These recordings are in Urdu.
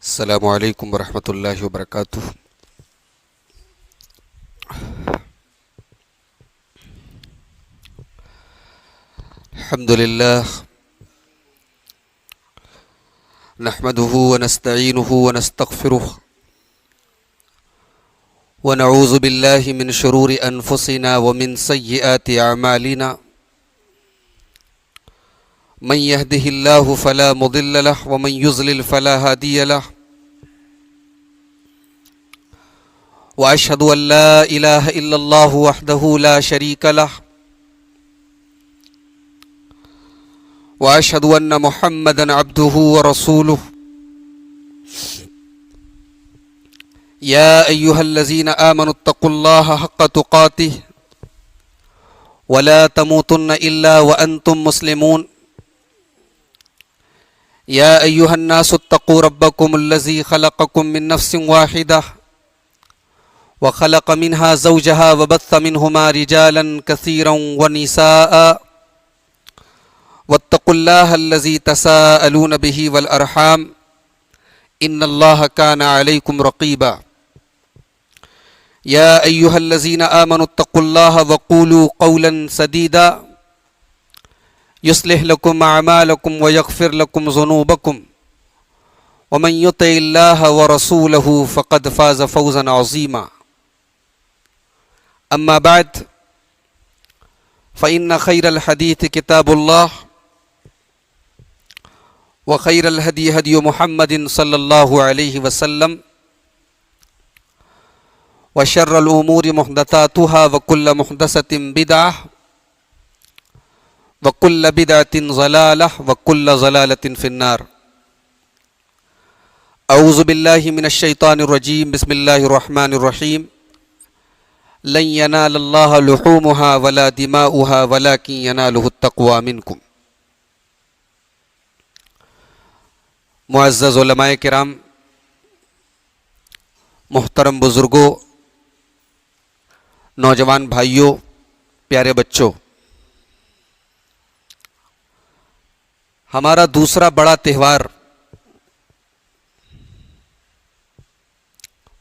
السلام علیکم ورحمۃ اللہ وبرکاتہ۔ الحمد للہ نحمده ونستعینه ونستغفره ونعوذ باللہ من شرور انفسنا ومن سیئات اعمالنا، من يهده الله فلا مضل له ومن يضلل فلا هادي له، واشهد ان لا اله الا الله وحده لا شريك له، واشهد ان محمدا عبده ورسوله، يا ايها الذين امنوا اتقوا الله حق تقاته ولا تموتن الا وانتم مسلمون، يا أيها الناس اتقوا ربكم الذي خلقكم من نفس واحدة وخلق منها زوجها وبث منهما رجالا كثيرا ونساء، واتقوا الله الذي تساءلون به والأرحام إن الله كان عليكم رقيبا، يا أيها الذين آمنوا اتقوا الله وقولوا قولا سديدا يصلح لكم أعمالكم ويغفر لكم ذنوبكم، ومن يطع الله ورسوله فقد فاز فوزا عظيما، أما بعد فإن خير الحديث كتاب الله، وخير الهدي هدي محمد صلى الله عليه وسلم، وشر الأمور محدثاتها وكل محدثة بدعة وَكُلَّ بِدْعَةٍ ضَلَالَةٍ وَكُلَّ ضَلَالَةٍ فِي النَّارِ۔ اعوذ باللہ من الشیطان الرجیم، بسم اللہ الرحمن الرحیم۔ لن ینال اللہ لحومها ولا دماؤها ولكن ینالہ التقوی منکم۔ معزز علماء کرام، محترم بزرگوں، نوجوان بھائیوں، پیارے بچوں، ہمارا دوسرا بڑا تہوار،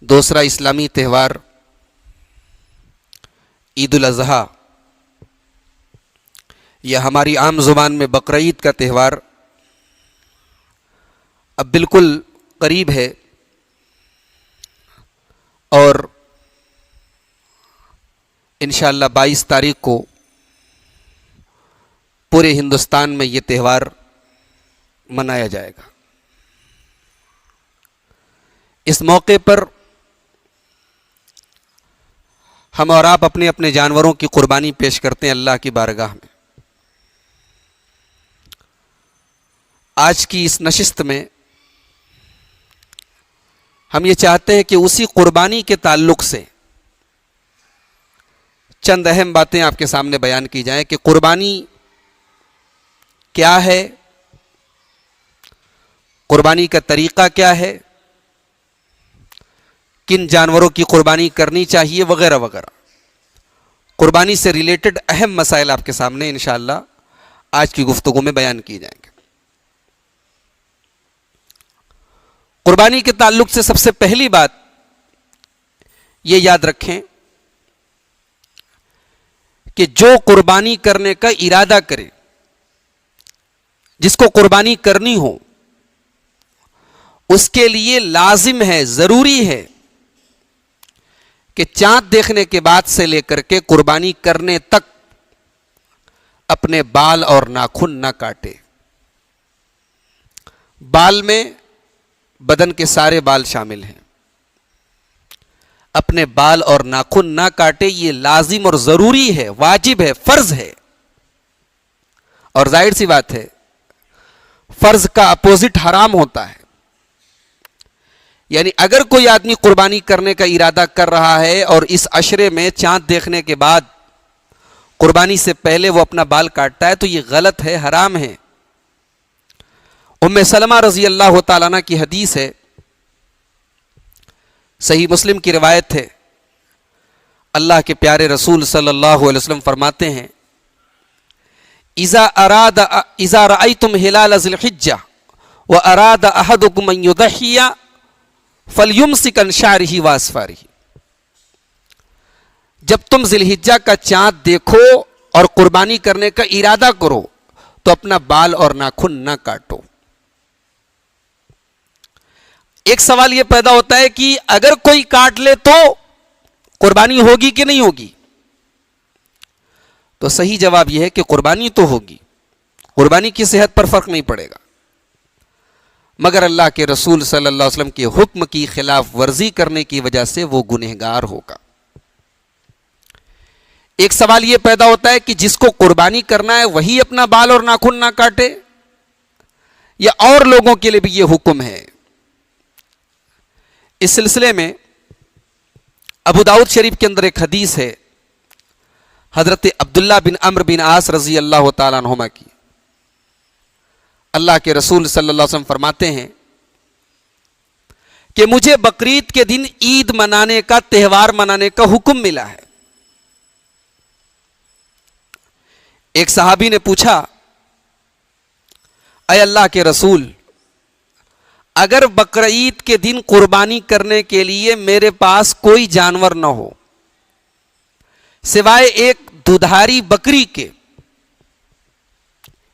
دوسرا اسلامی تہوار عید الاضحیٰ، یا ہماری عام زبان میں بقرعید کا تہوار اب بالکل قریب ہے، اور انشاءاللہ 22 تاریخ کو پورے ہندوستان میں یہ تہوار منایا جائے گا۔ اس موقع پر ہم اور آپ اپنے اپنے جانوروں کی قربانی پیش کرتے ہیں اللہ کی بارگاہ میں۔ آج کی اس نشست میں ہم یہ چاہتے ہیں کہ اسی قربانی کے تعلق سے چند اہم باتیں آپ کے سامنے بیان کی جائیں کہ قربانی کیا ہے، قربانی کا طریقہ کیا ہے، کن جانوروں کی قربانی کرنی چاہیے، وغیرہ وغیرہ۔ قربانی سے ریلیٹڈ اہم مسائل آپ کے سامنے انشاءاللہ آج کی گفتگو میں بیان کی جائیں گے۔ قربانی کے تعلق سے سب سے پہلی بات یہ یاد رکھیں کہ جو قربانی کرنے کا ارادہ کرے، جس کو قربانی کرنی ہو، اس کے لیے لازم ہے، ضروری ہے کہ چاند دیکھنے کے بعد سے لے کر کے قربانی کرنے تک اپنے بال اور ناخن نہ کاٹے۔ بال میں بدن کے سارے بال شامل ہیں، اپنے بال اور ناخن نہ کاٹے، یہ لازم اور ضروری ہے، واجب ہے، فرض ہے۔ اور ظاہر سی بات ہے، فرض کا اپوزٹ حرام ہوتا ہے، یعنی اگر کوئی آدمی قربانی کرنے کا ارادہ کر رہا ہے اور اس عشرے میں چاند دیکھنے کے بعد قربانی سے پہلے وہ اپنا بال کاٹتا ہے تو یہ غلط ہے، حرام ہے۔ ام سلمہ رضی اللہ تعالیٰ عنہ کی حدیث ہے، صحیح مسلم کی روایت ہے، اللہ کے پیارے رسول صلی اللہ علیہ وسلم فرماتے ہیں، اذا رأيتم هلال ذي الحجة وأراد أحدكم أن يضحي فَلْيُمْسِكْ عَنْ شَعْرِهِ وَأَظْفَارِهِ. جب تم ذی الحجہ کا چاند دیکھو اور قربانی کرنے کا ارادہ کرو تو اپنا بال اور ناخن نہ کاٹو. ایک سوال یہ پیدا ہوتا ہے کہ اگر کوئی کاٹ لے تو قربانی ہوگی کہ نہیں ہوگی؟ تو صحیح جواب یہ ہے کہ قربانی تو ہوگی، قربانی کی صحت پر فرق نہیں پڑے گا، مگر اللہ کے رسول صلی اللہ علیہ وسلم کے حکم کی خلاف ورزی کرنے کی وجہ سے وہ گنہگار ہوگا. ایک سوال یہ پیدا ہوتا ہے کہ جس کو قربانی کرنا ہے وہی اپنا بال اور ناخن نہ کاٹے، یا اور لوگوں کے لیے بھی یہ حکم ہے؟ اس سلسلے میں ابو داؤد شریف کے اندر ایک حدیث ہے حضرت عبداللہ بن عمرو بن عاص رضی اللہ تعالیٰ عنہما کی. اللہ کے رسول صلی اللہ علیہ وسلم فرماتے ہیں کہ مجھے بقرعید کے دن عید منانے کا، تہوار منانے کا حکم ملا ہے. ایک صحابی نے پوچھا، اے اللہ کے رسول، اگر بقرعید کے دن قربانی کرنے کے لیے میرے پاس کوئی جانور نہ ہو سوائے ایک دودھاری بکری کے،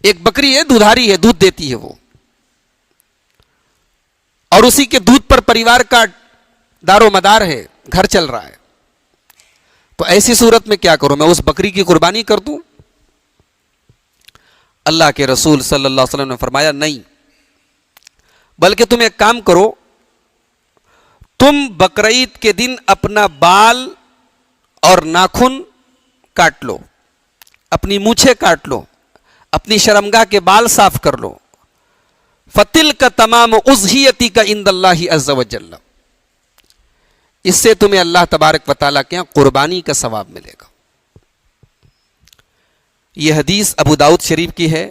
ایک بکری ہے دودھاری ہے، دودھ دیتی ہے وہ، اور اسی کے دودھ پر پریوار کا دار و مدار ہے، گھر چل رہا ہے، تو ایسی صورت میں کیا کروں؟ میں اس بکری کی قربانی کر دوں؟ اللہ کے رسول صلی اللہ علیہ وسلم نے فرمایا نہیں، بلکہ تم ایک کام کرو، تم بقرعید کے دن اپنا بال اور ناخن کاٹ لو، اپنی مونچھیں کاٹ لو، اپنی شرمگاہ کے بال صاف کر لو. فَتِلْكَ تَمَامُ أُضْحِيَتِكَ عِنْدَ اللَّهِ عَزَّ وَجَلَّ. اس سے تمہیں اللہ تبارک و تعالیٰ کے یہاں قربانی کا ثواب ملے گا. یہ حدیث ابو داؤد شریف کی ہے.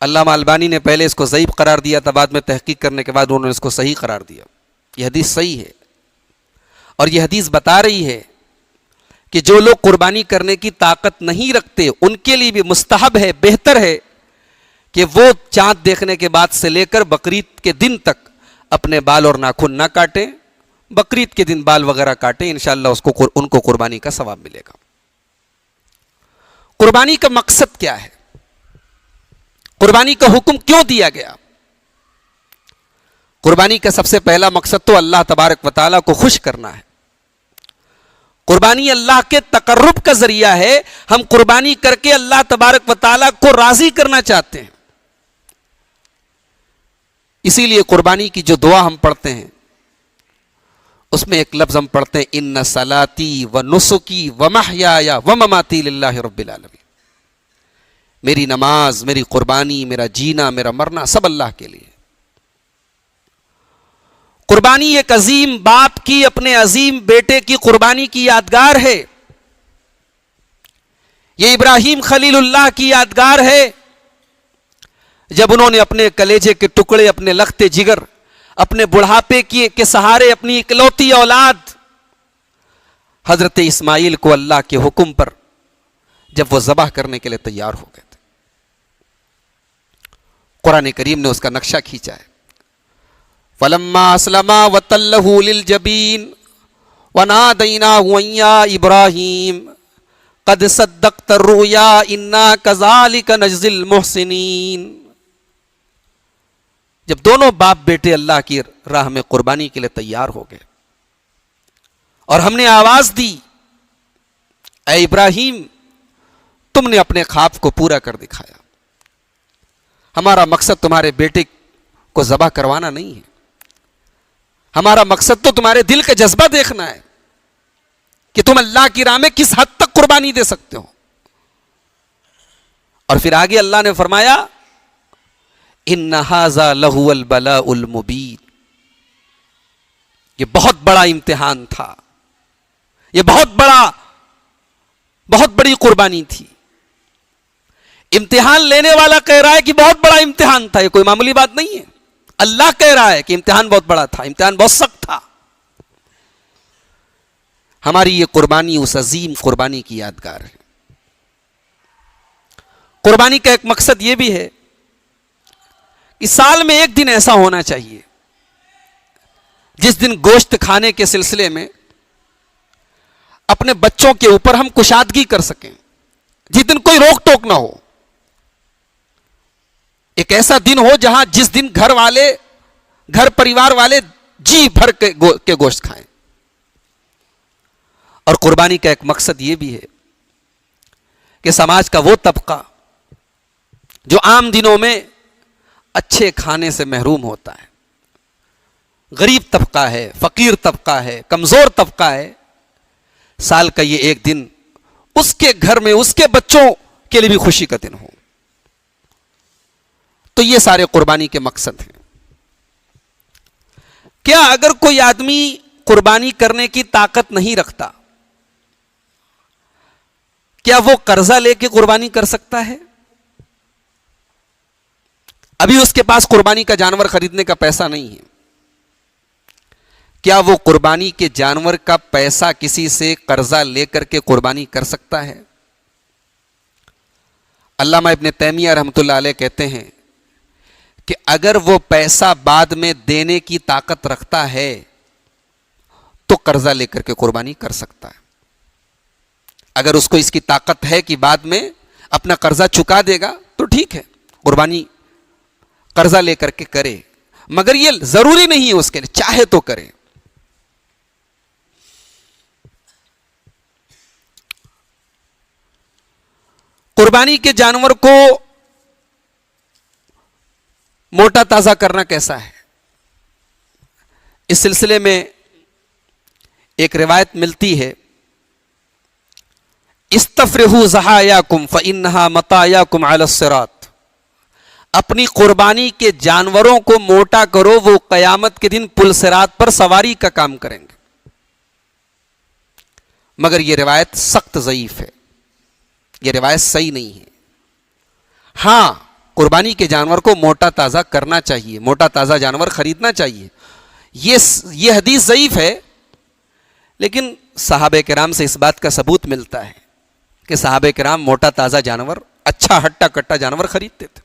علامہ البانی نے پہلے اس کو ضعیف قرار دیا تھا، بعد میں تحقیق کرنے کے بعد انہوں نے اس کو صحیح قرار دیا. یہ حدیث صحیح ہے، اور یہ حدیث بتا رہی ہے کہ جو لوگ قربانی کرنے کی طاقت نہیں رکھتے ان کے لیے بھی مستحب ہے، بہتر ہے کہ وہ چاند دیکھنے کے بعد سے لے کر بقرعید کے دن تک اپنے بال اور ناخن نہ کاٹیں. بقرعید کے دن بال وغیرہ کاٹیں، انشاءاللہ ان کو قربانی کا ثواب ملے گا. قربانی کا مقصد کیا ہے؟ قربانی کا حکم کیوں دیا گیا؟ قربانی کا سب سے پہلا مقصد تو اللہ تبارک و تعالیٰ کو خوش کرنا ہے. قربانی اللہ کے تقرب کا ذریعہ ہے. ہم قربانی کر کے اللہ تبارک و تعالیٰ کو راضی کرنا چاہتے ہیں. اسی لیے قربانی کی جو دعا ہم پڑھتے ہیں اس میں ایک لفظ ہم پڑھتے ہیں، ان صلاتی و نسکی و محیایا و مماتی للہ رب العالمین. میری نماز، میری قربانی، میرا جینا، میرا مرنا سب اللہ کے لیے. قربانی ایک عظیم باپ کی اپنے عظیم بیٹے کی قربانی کی یادگار ہے. یہ ابراہیم خلیل اللہ کی یادگار ہے، جب انہوں نے اپنے کلیجے کے ٹکڑے، اپنے لخت جگر، اپنے بڑھاپے کے سہارے اپنی اکلوتی اولاد حضرت اسماعیل کو اللہ کے حکم پر جب وہ ذبح کرنے کے لیے تیار ہو گئے تھے. قرآن کریم نے اس کا نقشہ کھینچا ہے. فَلَمَّا أَسْلَمَا وَتَلَّهُ لِلْجَبِينِ وَنَادَيْنَاهُ أَن يَا إِبْرَاهِيمُ قَدْ صَدَّقْتَ الرُّؤْيَا إِنَّا كَذَلِكَ نَجْزِي الْمُحْسِنِينَ. جب دونوں باپ بیٹے اللہ کی راہ میں قربانی کے لیے تیار ہو گئے اور ہم نے آواز دی، اے ابراہیم تم نے اپنے خواب کو پورا کر دکھایا، ہمارا مقصد تمہارے بیٹے کو ذبح کروانا نہیں ہے، ہمارا مقصد تو تمہارے دل کا جذبہ دیکھنا ہے کہ تم اللہ کی راہ میں کس حد تک قربانی دے سکتے ہو. اور پھر آگے اللہ نے فرمایا ان ھذا لہو البلاء المبین. یہ بہت بڑا امتحان تھا، یہ بہت بڑی قربانی تھی. امتحان لینے والا کہہ رہا ہے کہ بہت بڑا امتحان تھا، یہ کوئی معمولی بات نہیں ہے. اللہ کہہ رہا ہے کہ امتحان بہت بڑا تھا، امتحان بہت سخت تھا. ہماری یہ قربانی اس عظیم قربانی کی یادگار ہے. قربانی کا ایک مقصد یہ بھی ہے کہ سال میں ایک دن ایسا ہونا چاہیے جس دن گوشت کھانے کے سلسلے میں اپنے بچوں کے اوپر ہم کشادگی کر سکیں، جس دن کوئی روک ٹوک نہ ہو، ایک ایسا دن ہو جہاں جس دن گھر پریوار والے جی بھر کے گوشت کھائیں۔ اور قربانی کا ایک مقصد یہ بھی ہے کہ سماج کا وہ طبقہ جو عام دنوں میں اچھے کھانے سے محروم ہوتا ہے، غریب طبقہ ہے، فقیر طبقہ ہے، کمزور طبقہ ہے، سال کا یہ ایک دن اس کے گھر میں اس کے بچوں کے لیے بھی خوشی کا دن ہو۔ تو یہ سارے قربانی کے مقصد ہیں۔ کیا اگر کوئی آدمی قربانی کرنے کی طاقت نہیں رکھتا، کیا وہ قرضہ لے کے قربانی کر سکتا ہے؟ ابھی اس کے پاس قربانی کا جانور خریدنے کا پیسہ نہیں ہے، کیا وہ قربانی کے جانور کا پیسہ کسی سے قرضہ لے کر کے قربانی کر سکتا ہے؟ علامہ ابن تیمیہ رحمۃ اللہ علیہ کہتے ہیں کہ اگر وہ پیسہ بعد میں دینے کی طاقت رکھتا ہے تو قرضہ لے کر کے قربانی کر سکتا ہے۔ اگر اس کو اس کی طاقت ہے کہ بعد میں اپنا قرضہ چکا دے گا تو ٹھیک ہے، قربانی قرضہ لے کر کے کرے، مگر یہ ضروری نہیں ہے اس کے لیے، چاہے تو کرے۔ قربانی کے جانور کو موٹا تازہ کرنا کیسا ہے؟ اس سلسلے میں ایک روایت ملتی ہے، استفرحوا ضحایاکم فانھا مطایاکم علی الصراط، اپنی قربانی کے جانوروں کو موٹا کرو، وہ قیامت کے دن پل صراط پر سواری کا کام کریں گے۔ مگر یہ روایت سخت ضعیف ہے، یہ روایت صحیح نہیں ہے۔ ہاں، قربانی کے جانور کو موٹا تازہ کرنا چاہیے، موٹا تازہ جانور خریدنا چاہیے، یہ حدیث ضعیف ہے، لیکن صحابہ کرام سے اس بات کا ثبوت ملتا ہے کہ صحابہ کرام موٹا تازہ جانور، اچھا ہٹا کٹا جانور خریدتے تھے۔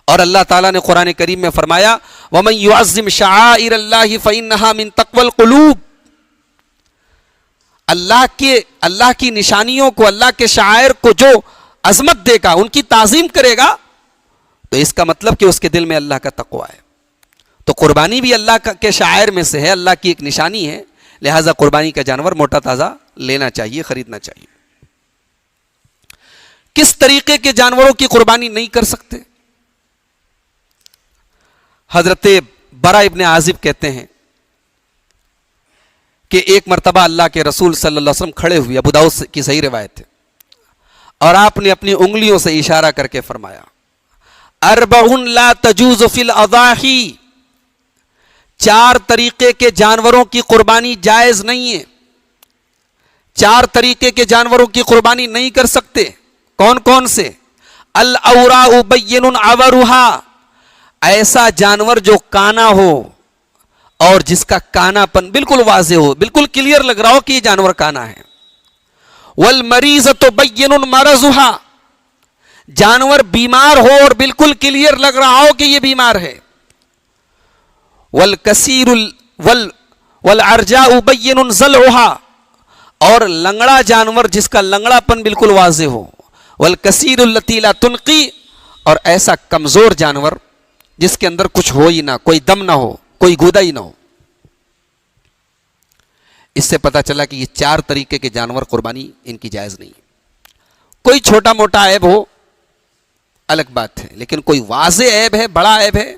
اور اللہ تعالیٰ نے قرآن کریم میں فرمایا وَمَن يُعَظِّمْ شَعَائِرَ اللَّهِ فَإِنَّهَا مِن تَقْوَى الْقُلُوبِ، اللہ کی نشانیوں کو، اللہ کے شعائر کو جو عظمت دے گا، ان کی تعظیم کرے گا، تو اس کا مطلب کہ اس کے دل میں اللہ کا تقوی ہے۔ تو قربانی بھی اللہ کے شعائر میں سے ہے، اللہ کی ایک نشانی ہے، لہٰذا قربانی کا جانور موٹا تازہ لینا چاہیے، خریدنا چاہیے۔ کس طریقے کے جانوروں کی قربانی نہیں کر سکتے؟ حضرت برا ابن عازب کہتے ہیں کہ ایک مرتبہ اللہ کے رسول صلی اللہ علیہ وسلم کھڑے ہوئے، ابو داؤد کی صحیح روایت ہے، اور آپ نے اپنی انگلیوں سے اشارہ کر کے فرمایا اربع لا تجوز فی الاضاحی، 4 طریقے کے جانوروں کی قربانی جائز نہیں ہے، 4 طریقے کے جانوروں کی قربانی نہیں کر سکتے۔ کون کون سے؟ الاوراء بین عورھا، ایسا جانور جو کانا ہو اور جس کا کانا پن بالکل واضح ہو، بالکل کلیئر لگ رہا ہو کہ یہ جانور کانا ہے۔ والمریضۃ بین مرضھا، جانور بیمار ہو اور بالکل کلیئر لگ رہا ہو کہ یہ بیمار ہے۔ والکثیر والعرجاء بین ضلعھا، اور لنگڑا جانور جس کا لنگڑا پن بالکل واضح ہو۔ والکثیر التی لا تنقی، اور ایسا کمزور جانور جس کے اندر کچھ ہو ہی نہ، کوئی دم نہ ہو، کوئی گودا ہی نہ ہو۔ اس سے پتا چلا کہ یہ 4 طریقے کے جانور قربانی ان کی جائز نہیں ہے۔ کوئی چھوٹا موٹا عیب ہو الگ بات ہے، لیکن کوئی واضح عیب ہے، بڑا عیب ہے،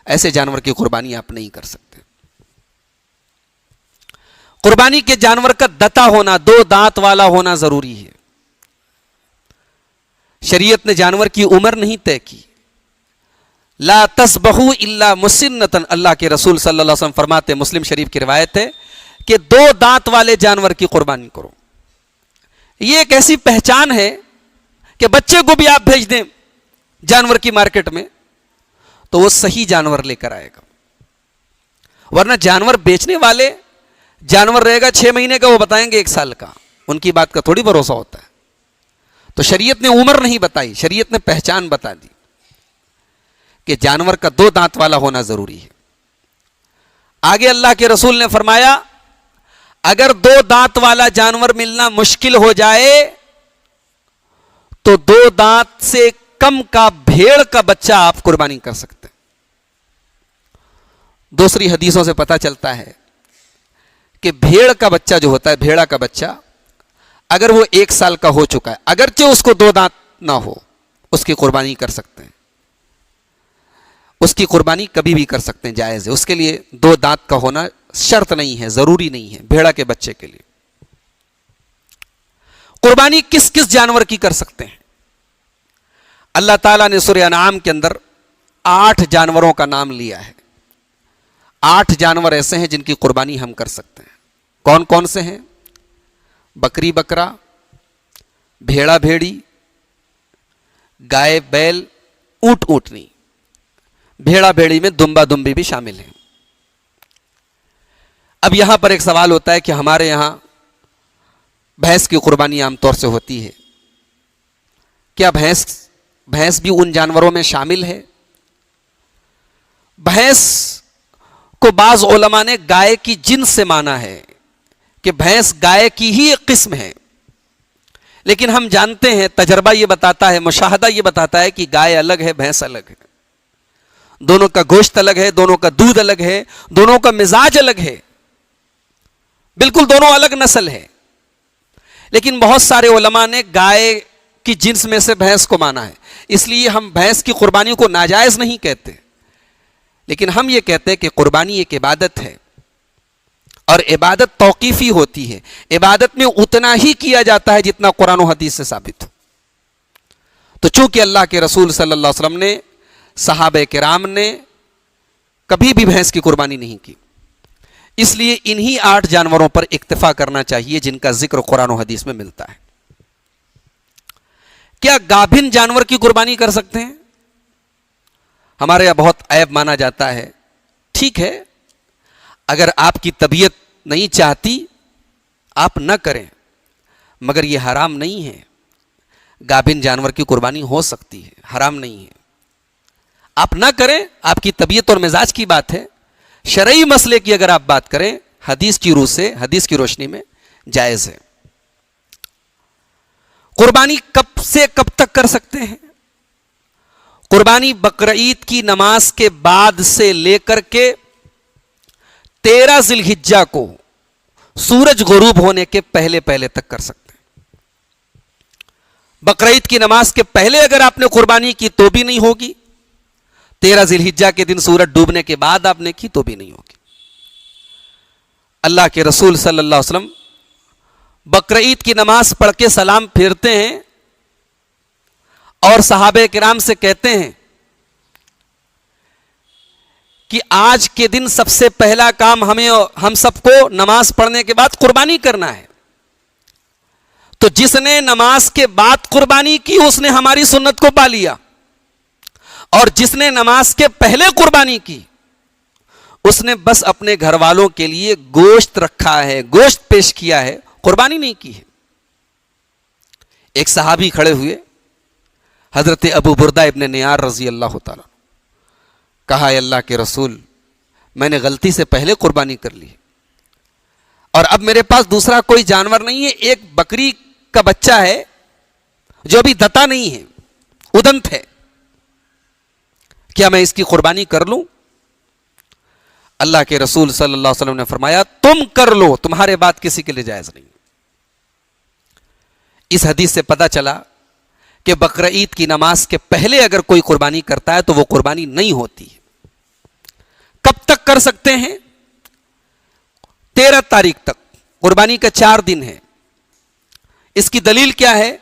ایسے جانور کی قربانی آپ نہیں کر سکتے۔ قربانی کے جانور کا دتا ہونا، 2 دانت والا ہونا ضروری ہے۔ شریعت نے جانور کی عمر نہیں طے کی، لا تذبحوا الا مسنۃ، اللہ کے رسول صلی اللہ علیہ وسلم فرماتے، مسلم شریف کی روایت ہے کہ 2 دانت والے جانور کی قربانی کرو۔ یہ ایک ایسی پہچان ہے کہ بچے کو بھی آپ بھیج دیں جانور کی مارکیٹ میں تو وہ صحیح جانور لے کر آئے گا، ورنہ جانور بیچنے والے جانور رہے گا 6 مہینے کا، وہ بتائیں گے 1 سال کا، ان کی بات کا تھوڑی بھروسہ ہوتا ہے۔ تو شریعت نے عمر نہیں بتائی، شریعت نے پہچان بتا دی کہ جانور کا 2 دانت والا ہونا ضروری ہے۔ آگے اللہ کے رسول نے فرمایا اگر 2 دانت والا جانور ملنا مشکل ہو جائے تو 2 دانت سے کم کا بھیڑ کا بچہ آپ قربانی کر سکتے ہیں۔ دوسری حدیثوں سے پتہ چلتا ہے کہ بھیڑ کا بچہ جو ہوتا ہے، بھیڑا کا بچہ، اگر وہ 1 سال کا ہو چکا ہے، اگرچہ اس کو 2 دانت نہ ہو، اس کی قربانی کر سکتے ہیں، اس کی قربانی کبھی بھی کر سکتے ہیں، جائز ہے۔ اس کے لیے 2 دانت کا ہونا شرط نہیں ہے، ضروری نہیں ہے بھیڑا کے بچے کے لیے۔ قربانی کس کس جانور کی کر سکتے ہیں؟ اللہ تعالیٰ نے سورہ انعام کے اندر 8 جانوروں کا نام لیا ہے۔ 8 جانور ایسے ہیں جن کی قربانی ہم کر سکتے ہیں۔ کون کون سے ہیں؟ بکری بکرا، بھیڑا بھیڑی، گائے بیل، اونٹ اونٹنی۔ بھیڑا بھیڑی میں دمبا دمبی بھی شامل ہیں۔ اب یہاں پر ایک سوال ہوتا ہے کہ ہمارے یہاں بھینس کی قربانی عام طور سے ہوتی ہے، کیا بھینس بھی ان جانوروں میں شامل ہے؟ بھینس کو بعض علماء نے گائے کی جنس سے مانا ہے کہ بھینس گائے کی ہی ایک قسم ہے، لیکن ہم جانتے ہیں، تجربہ یہ بتاتا ہے، مشاہدہ یہ بتاتا ہے کہ گائے الگ ہے، بھینس الگ ہے، دونوں کا گوشت الگ ہے، دونوں کا دودھ الگ ہے، دونوں کا مزاج الگ ہے، بالکل دونوں الگ نسل ہے۔ لیکن بہت سارے علماء نے گائے کی جنس میں سے بھینس کو مانا ہے، اس لیے ہم بھینس کی قربانی کو ناجائز نہیں کہتے، لیکن ہم یہ کہتے ہیں کہ قربانی ایک عبادت ہے، اور عبادت توقیفی ہوتی ہے، عبادت میں اتنا ہی کیا جاتا ہے جتنا قرآن و حدیث سے ثابت ہو۔ تو چونکہ اللہ کے رسول صلی اللہ علیہ وسلم نے، صحابہ کرام نے کبھی بھی بھینس کی قربانی نہیں کی، اس لیے انہی 8 جانوروں پر اکتفا کرنا چاہیے جن کا ذکر قرآن و حدیث میں ملتا ہے۔ کیا گابھن جانور کی قربانی کر سکتے ہیں؟ ہمارے یہاں بہت عیب مانا جاتا ہے۔ ٹھیک ہے، اگر آپ کی طبیعت نہیں چاہتی آپ نہ کریں، مگر یہ حرام نہیں ہے۔ گابھن جانور کی قربانی ہو سکتی ہے، حرام نہیں ہے۔ آپ نہ کریں، آپ کی طبیعت اور مزاج کی بات ہے۔ شرعی مسئلے کی اگر آپ بات کریں، حدیث کی روح سے، حدیث کی روشنی میں جائز ہے۔ قربانی کب سے کب تک کر سکتے ہیں؟ قربانی بقرعید کی نماز کے بعد سے لے کر کے 13 ذی الحجہ کو سورج غروب ہونے کے پہلے پہلے تک کر سکتے ہیں۔ بقرعید کی نماز کے پہلے اگر آپ نے قربانی کی تو بھی نہیں ہوگی، 13 ذی الحجہ کے دن سورج ڈوبنے کے بعد آپ نے کی تو بھی نہیں ہوگی۔ اللہ کے رسول صلی اللہ علیہ وسلم بقرعید کی نماز پڑھ کے سلام پھیرتے ہیں اور صحابہ کرام سے کہتے ہیں کہ آج کے دن سب سے پہلا کام ہم سب کو نماز پڑھنے کے بعد قربانی کرنا ہے۔ تو جس نے نماز کے بعد قربانی کی اس نے ہماری سنت کو پا لیا، اور جس نے نماز کے پہلے قربانی کی اس نے بس اپنے گھر والوں کے لیے گوشت رکھا ہے، گوشت پیش کیا ہے، قربانی نہیں کی ہے۔ ایک صحابی کھڑے ہوئے، حضرت ابو بردہ ابن نیار رضی اللہ تعالیٰ، کہا اے اللہ کے رسول، میں نے غلطی سے پہلے قربانی کر لی، اور اب میرے پاس دوسرا کوئی جانور نہیں ہے، ایک بکری کا بچہ ہے جو ابھی دتا نہیں ہے، ادنت ہے، کیا میں اس کی قربانی کر لوں؟ اللہ کے رسول صلی اللہ علیہ وسلم نے فرمایا تم کر لو، تمہارے بات کسی کے لیے جائز نہیں۔ اس حدیث سے پتہ چلا کہ بقرعید کی نماز کے پہلے اگر کوئی قربانی کرتا ہے تو وہ قربانی نہیں ہوتی ہے۔ کب تک کر سکتے ہیں؟ 13 تاریخ تک، قربانی کا 4 دن ہے۔ اس کی دلیل کیا ہے؟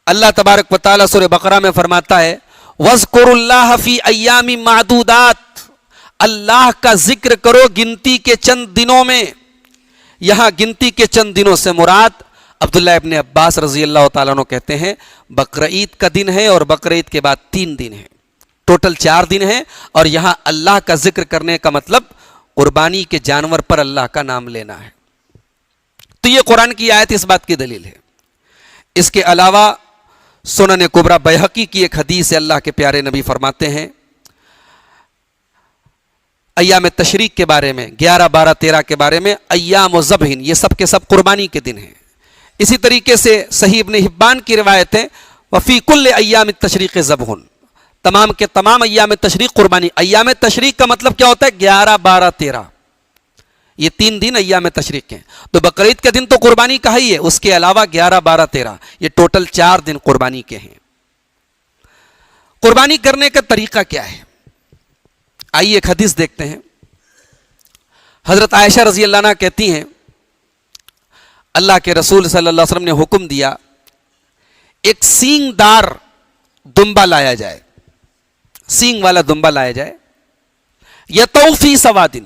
اللہ تبارک و تعالیٰ سورہ بقرہ میں فرماتا ہے وَاذْكُرُوا اللَّهَ فِي أَيَّامٍ مَعْدُودَاتٍ، اللہ کا ذکر کرو گنتی کے چند دنوں میں۔ یہاں گنتی کے چند دنوں سے مراد عبداللہ ابن عباس رضی اللہ تعالیٰ عنہ کہتے ہیں بقرعید کا دن ہے اور بقرعید کے بعد 3 دن ہے، ٹوٹل 4 دن ہے، اور یہاں اللہ کا ذکر کرنے کا مطلب قربانی کے جانور پر اللہ کا نام لینا ہے۔ تو یہ قرآن کی آیت اس بات کی دلیل ہے۔ اس کے علاوہ سنن کبریٰ بیہقی کی ایک حدیث ہے، اللہ کے پیارے نبی فرماتے ہیں ایام تشریق کے بارے میں 11 12 13 کے بارے میں ایام و ذبح، یہ سب کے سب قربانی کے دن ہیں۔ اسی طریقے سے صحیح ابن حبان کی روایت ہے وفی کل ایام التشریق ذبح، تمام کے تمام ایام تشریق قربانی۔ ایام تشریق کا مطلب کیا ہوتا ہے؟ 11 12 13، یہ 3 دن ایام تشریق ہیں۔ تو بقرعید کے دن تو قربانی کا ہی ہے، اس کے علاوہ 11 12 13 یہ ٹوٹل 4 دن قربانی کے ہیں۔ قربانی کرنے کا طریقہ کیا ہے؟ آئیے ایک حدیث دیکھتے ہیں۔ حضرت عائشہ رضی اللہ عنہ کہتی ہیں اللہ کے رسول صلی اللہ علیہ وسلم نے حکم دیا ایک سینگ دار دمبا لایا جائے، سینگ والا دمبا لایا جائے، یطؤ فی سوادن،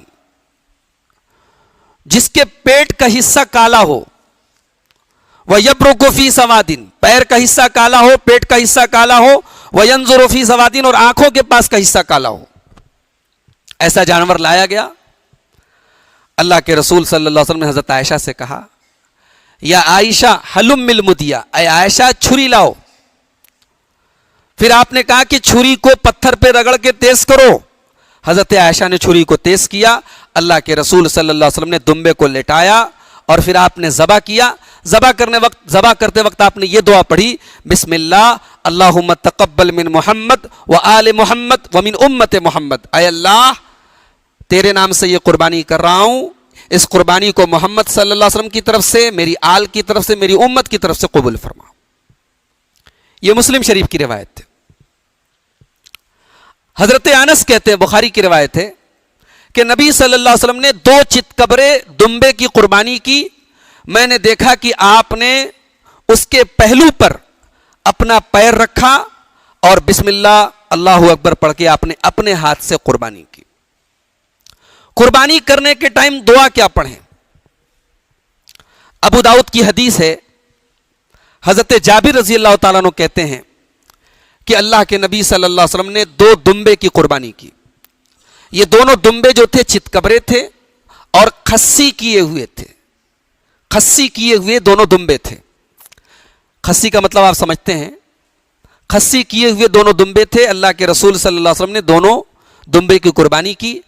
جس کے پیٹ کا حصہ کالا ہو، وَيَبْرُقُ فِي سَوَادٍ، پیر کا حصہ کالا ہو، پیٹ کا حصہ کالا ہو، وَيَنْظُرُ فِي سَوَادٍ، اور آنکھوں کے پاس کا حصہ کالا ہو۔ ایسا جانور لایا گیا۔ اللہ کے رسول صلی اللہ علیہ وسلم نے حضرت عائشہ سے کہا یا عائشہ حلم المدیا، اے عائشہ چھری لاؤ۔ پھر آپ نے کہا کہ چھری کو پتھر پہ رگڑ کے تیز کرو۔ حضرت عائشہ نے چھری کو تیز کیا، اللہ کے رسول صلی اللہ علیہ وسلم نے دمبے کو لٹایا اور پھر آپ نے ذبح کیا۔ ذبح کرتے وقت آپ نے یہ دعا پڑھی بسم اللہ اللہم تقبل من محمد و آل محمد و من امت محمد، اے اللہ تیرے نام سے یہ قربانی کر رہا ہوں، اس قربانی کو محمد صلی اللہ علیہ وسلم کی طرف سے، میری آل کی طرف سے، میری امت کی طرف سے قبول فرما۔ یہ مسلم شریف کی روایت ہے۔ حضرت انس کہتے ہیں، بخاری کی روایت ہے کہ نبی صلی اللہ علیہ وسلم نے 2 چتکبرے دمبے کی قربانی کی۔ میں نے دیکھا کہ آپ نے اس کے پہلو پر اپنا پیر رکھا اور بسم اللہ اللہ اکبر پڑھ کے آپ نے اپنے ہاتھ سے قربانی کی۔ قربانی کرنے کے ٹائم دعا کیا پڑھیں؟ ابو داؤد کی حدیث ہے، حضرت جابر رضی اللہ تعالیٰ عنہ کہتے ہیں کہ اللہ کے نبی صلی اللہ علیہ وسلم نے 2 دمبے کی قربانی کی۔ یہ دونوں دمبے جو تھے چتکبرے تھے اور خصی کیے ہوئے تھے، خصی کیے ہوئے دونوں دمبے تھے۔ خصی کا مطلب آپ سمجھتے ہیں، خصی کیے ہوئے دونوں دمبے تھے۔ اللہ کے رسول صلی اللہ علیہ وسلم نے دونوں دمبے کی قربانی کی۔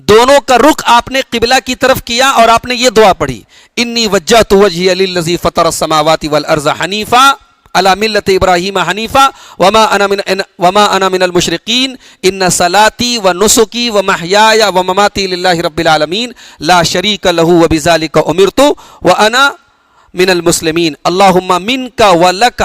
دونوں کا رخ آپ نے قبلہ کی طرف کیا اور آپ نے یہ دعا پڑھی انی وجہت وجہی للذی فطر السماوات والارض حنیفا علی ملت ابراہیم حنیفا وما انا من المشرقین ان صلاتی و نسکی و محیای و مماتی للہ رب العالمین لا شریک لہ وبذالک امرت وانا من المسلمین اللہم منک ولک۔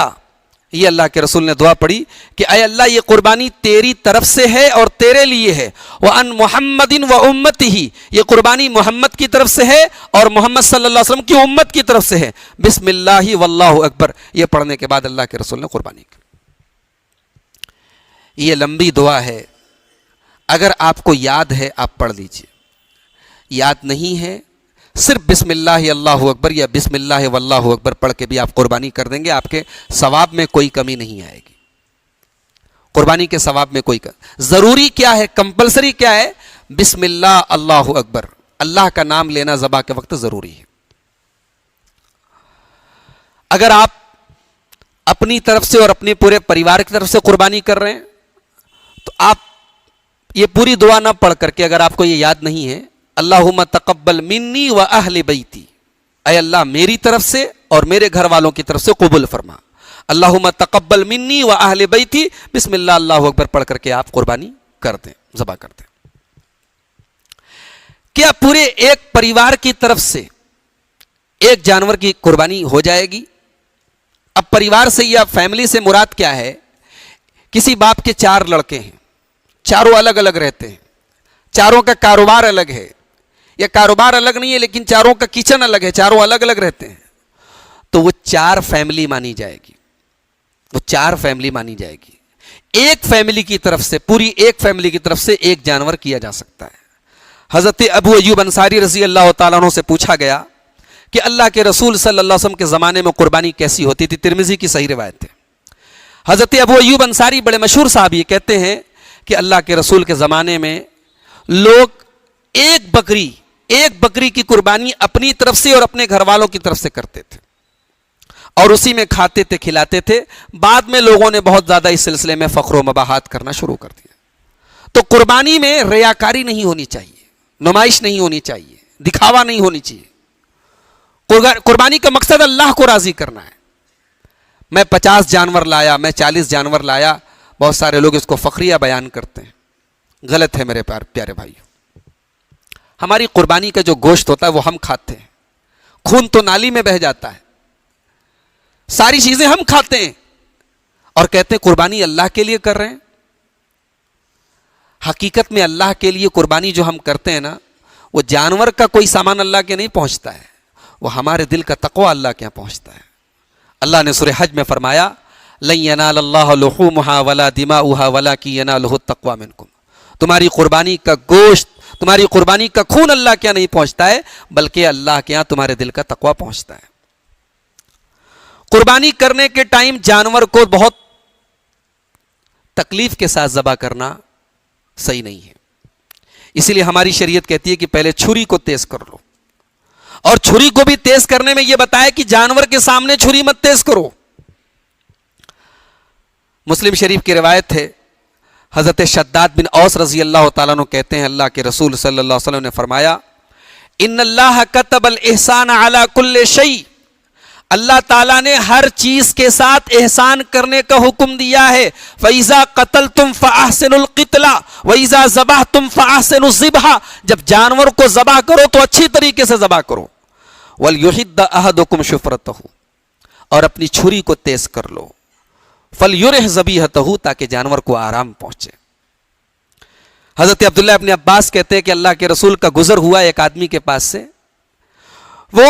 یہ اللہ کے رسول نے دعا پڑھی کہ اے اللہ یہ قربانی تیری طرف سے ہے اور تیرے لیے ہے، وَأَن مُحَمَّدٍ وَأُمَّتِهِ، یہ قربانی محمد کی طرف سے ہے اور محمد صلی اللہ علیہ وسلم کی امت کی طرف سے ہے، بسم اللہ واللہ اکبر، یہ پڑھنے کے بعد اللہ کے رسول نے قربانی کی۔ یہ لمبی دعا ہے، اگر آپ کو یاد ہے آپ پڑھ لیجئے، یاد نہیں ہے صرف بسم اللہ اللہ اکبر یا بسم اللہ واللہ اکبر پڑھ کے بھی آپ قربانی کر دیں گے، آپ کے ثواب میں کوئی کمی نہیں آئے گی۔ قربانی کے ثواب میں کوئی کمی۔ ضروری کیا ہے، کمپلسری کیا ہے؟ بسم اللہ اللہ اکبر، اللہ کا نام لینا ذبح کے وقت ضروری ہے۔ اگر آپ اپنی طرف سے اور اپنے پورے پریوار کی طرف سے قربانی کر رہے ہیں تو آپ یہ پوری دعا نہ پڑھ کر کے، اگر آپ کو یہ یاد نہیں ہے، اللہم تقبل منی و اہل بیتی، اے اللہ میری طرف سے اور میرے گھر والوں کی طرف سے قبول فرما، اللہم تقبل منی و اہل بیتی، بسم اللہ اللہ اکبر پڑھ کر کے آپ قربانی کر دیں، ذبح کر دیں۔ کیا پورے ایک پریوار کی طرف سے ایک جانور کی قربانی ہو جائے گی؟ اب پریوار سے یا فیملی سے مراد کیا ہے؟ کسی باپ کے 4 لڑکے ہیں، چاروں الگ الگ رہتے ہیں، چاروں کا کاروبار الگ ہے، یا کاروبار الگ نہیں ہے لیکن چاروں کا کچن الگ ہے، چاروں الگ الگ رہتے ہیں، تو وہ 4 فیملی مانی جائے گی، وہ 4 فیملی مانی جائے گی۔ ایک فیملی کی طرف سے، پوری ایک فیملی کی طرف سے ایک جانور کیا جا سکتا ہے۔ حضرت ابو ایوب انصاری رضی اللہ تعالیٰ عنہ سے پوچھا گیا کہ اللہ کے رسول صلی اللہ علیہ وسلم کے زمانے میں قربانی کیسی ہوتی تھی؟ ترمذی کی صحیح روایت ہے۔ حضرت ابو ایوب انصاری بڑے مشہور صحابی کہتے ہیں کہ اللہ کے رسول کے زمانے میں لوگ ایک بکری کی قربانی اپنی طرف سے اور اپنے گھر والوں کی طرف سے کرتے تھے اور اسی میں کھاتے تھے، کھلاتے تھے۔ بعد میں لوگوں نے بہت زیادہ اس سلسلے میں فخر و مباحات کرنا شروع کر دیا۔ تو قربانی میں ریاکاری نہیں ہونی چاہیے، نمائش نہیں ہونی چاہیے, دکھاوا نہیں ہونی چاہیے. قربانی کا مقصد اللہ کو راضی کرنا ہے. میں 50 جانور لایا, میں 40 جانور لایا, بہت سارے لوگ اس کو فخریہ بیان کرتے ہیں. غلط ہے میرے پیارے بھائیوں. ہماری قربانی کا جو گوشت ہوتا ہے وہ ہم کھاتے ہیں, خون تو نالی میں بہہ جاتا ہے, ساری چیزیں ہم کھاتے ہیں اور کہتے ہیں قربانی اللہ کے لیے کر رہے ہیں. حقیقت میں اللہ کے لیے قربانی جو ہم کرتے ہیں نا, وہ جانور کا کوئی سامان اللہ کے نہیں پہنچتا ہے, وہ ہمارے دل کا تقوی اللہ کے یہاں پہنچتا ہے. اللہ نے سورہ حج میں فرمایا لن ینال اللہ لحومها ولا دماؤها ولکن ینالہ التقوی منکم. تمہاری قربانی کا گوشت, تمہاری قربانی کا خون اللہ کے یہاں نہیں پہنچتا ہے, بلکہ اللہ کے یہاں تمہارے دل کا تقوی پہنچتا ہے. قربانی کرنے کے ٹائم جانور کو بہت تکلیف کے ساتھ ذبح کرنا صحیح نہیں ہے. اسی لیے ہماری شریعت کہتی ہے کہ پہلے چھری کو تیز کر لو, اور چھری کو بھی تیز کرنے میں یہ بتایا کہ جانور کے سامنے چھری مت تیز کرو. مسلم شریف کی روایت ہے, حضرت شداد بن اوس رضی اللہ تعالیٰ عنہ کہتے ہیں اللہ کے رسول صلی اللہ علیہ وسلم نے فرمایا ان اللہ کتب الاحسان علی کل شیء, اللہ تعالیٰ نے ہر چیز کے ساتھ احسان کرنے کا حکم دیا ہے. فَإِذَا قَتَلْتُمْ فَأَحْسِنُوا الْقِتْلَ وَإِذَا ذَبَحْتُمْ فَأَحْسِنُوا الذِّبْحَ, جب جانور کو ذبح کرو تو اچھی طریقے سے ذبح کرو. وَلْيُحِدَّ أَحَدُكُمْ شُفْرَتَهُ, اور اپنی چھری کو تیز کر لو. فَلْيُرِحْ ذَبِيحَتَهُ, تاکہ جانور کو آرام پہنچے. حضرت عبداللہ ابن عباس کہتے ہیں کہ اللہ کے رسول کا گزر ہوا ایک آدمی کے پاس سے, وہ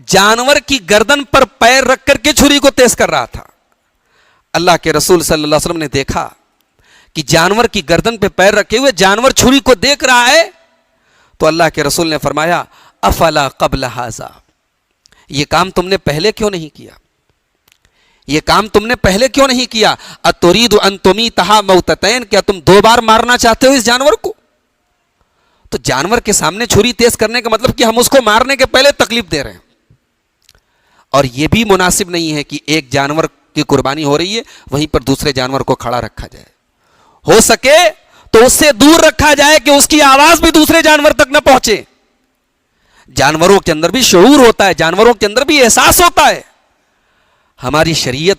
جانور کی گردن پر پیر رکھ کر کے چھری کو تیز کر رہا تھا. اللہ کے رسول صلی اللہ علیہ وسلم نے دیکھا کہ جانور کی گردن پہ پیر رکھے ہوئے جانور چھری کو دیکھ رہا ہے, تو اللہ کے رسول نے فرمایا افلا قبل ھذا, یہ کام تم نے پہلے کیوں نہیں کیا, یہ کام تم نے پہلے کیوں نہیں کیا. اتريد ان تمیتھا موتتین, کیا تم 2 بار مارنا چاہتے ہو اس جانور کو. تو جانور کے سامنے چھری تیز کرنے کا مطلب کہ ہم اس کو مارنے کے پہلے تکلیف دے رہے ہیں. اور یہ بھی مناسب نہیں ہے کہ ایک جانور کی قربانی ہو رہی ہے وہیں پر دوسرے جانور کو کھڑا رکھا جائے. ہو سکے تو اس سے دور رکھا جائے کہ اس کی آواز بھی دوسرے جانور تک نہ پہنچے. جانوروں کے اندر بھی شعور ہوتا ہے, جانوروں کے اندر بھی احساس ہوتا ہے. ہماری شریعت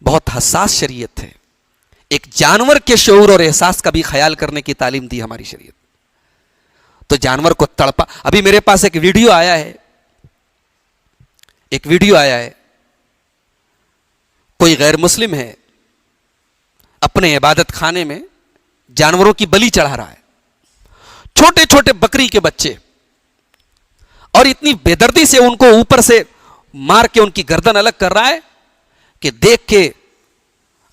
بہت حساس شریعت ہے, ایک جانور کے شعور اور احساس کا بھی خیال کرنے کی تعلیم دی ہماری شریعت. تو جانور کو تڑپا, ابھی میرے پاس ایک ویڈیو آیا ہے, کوئی غیر مسلم ہے اپنے عبادت خانے میں جانوروں کی بلی چڑھا رہا ہے, چھوٹے چھوٹے بکری کے بچے, اور اتنی بے دردی سے ان کو اوپر سے مار کے ان کی گردن الگ کر رہا ہے کہ دیکھ کے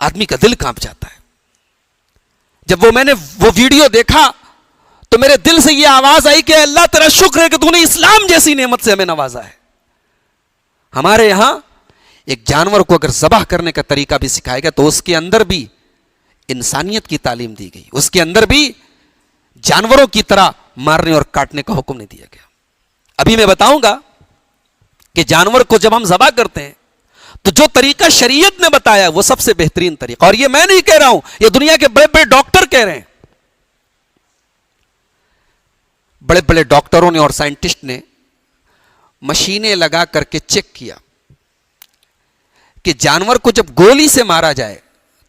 آدمی کا دل کانپ جاتا ہے. جب میں نے وہ ویڈیو دیکھا تو میرے دل سے یہ آواز آئی کہ اللہ تیرا شکر ہے کہ تو نے اسلام جیسی نعمت سے ہمیں نوازا ہے. ہمارے یہاں ایک جانور کو اگر ذبح کرنے کا طریقہ بھی سکھایا گیا تو اس کے اندر بھی انسانیت کی تعلیم دی گئی, اس کے اندر بھی جانوروں کی طرح مارنے اور کاٹنے کا حکم نہیں دیا گیا. ابھی میں بتاؤں گا کہ جانور کو جب ہم ذبح کرتے ہیں تو جو طریقہ شریعت نے بتایا وہ سب سے بہترین طریقہ, اور یہ میں نہیں کہہ رہا ہوں, یہ دنیا کے بڑے بڑے ڈاکٹر کہہ رہے ہیں. بڑے بڑے ڈاکٹروں نے اور سائنٹسٹ نے مشینیں لگا کر کے چیک کیا کہ جانور کو جب گولی سے مارا جائے